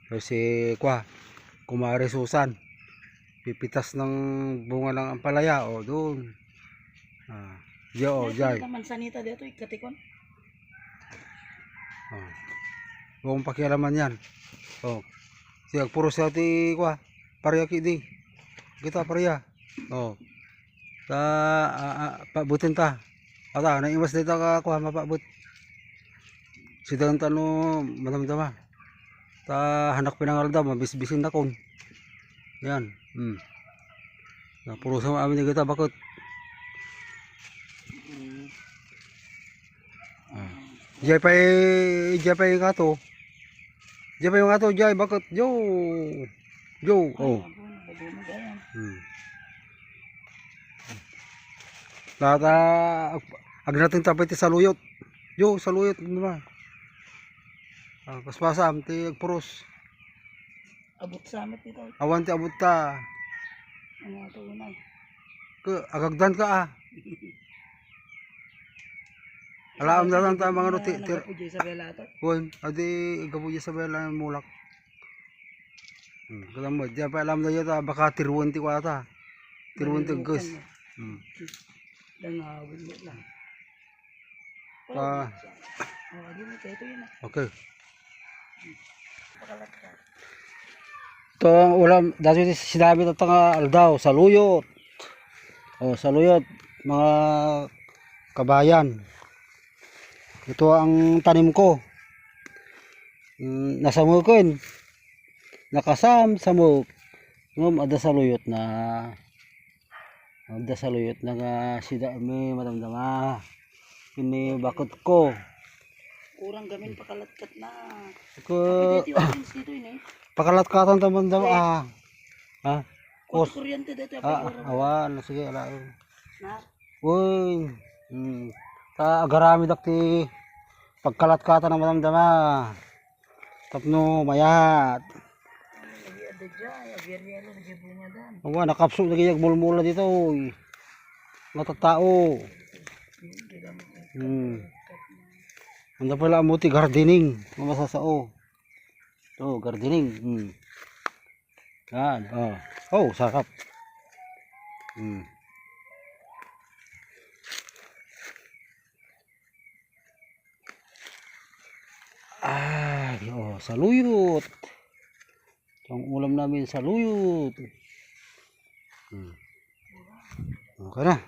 Kasi Kumare Susan. Pipitas ng bunga ng ampalaya. O, doon. Jay. Naman sanita dito, ikatikon. Huwag pakialaman yan. Siya, puro siya ti pareha kidi. Kita pareha. Pabutin ta. Ata, naiwas dito ka mapabut. Sidang tano, madam-dama. Hanak pinangal daw, mabisbisin na kon. Yan. Puro sama amin kita bakit. Jay pa yung ato. Jay, bakit? Jo. Agnating tapay ti saluyot. Jo, saluyot, diba? Paspasam, ti agpuros. Abot sa amin dito. Awan ti abot ta. Ano ito unay? Agagdan ka Alam na lang ta mga no nagapuji sa bela to. Kuan, adi igapuji sa bela mulak. Kalam mo, di pa alam na yata baka tiruan ti kwata. Tiruan ti gus. Dangawin mo lang. Okay. Ito ang ulam, dati sinabi ito nga aldaw, saluyot. Saluyot, mga kabayan. Ito ang tanim ko. Nasamukon. Samuk. Ngom ada saluyot na. Ada saluyot na nga sida mi madamdama. Ini bakot ko. Kurang gamin pakalatkat na. Dito pakalatkatan tamandam Kuryente dito awan sige ala. Na. Uy. Agarami dakti pagkalatkatan ng madamdama. Tapno mayat. Nakapsok lagi mulmula dito. Matatao. Anda pala amuti gardening, masasao. Gardening. Yan, sarap. Saluyot. Ang ulam namin saluyot. Okay na.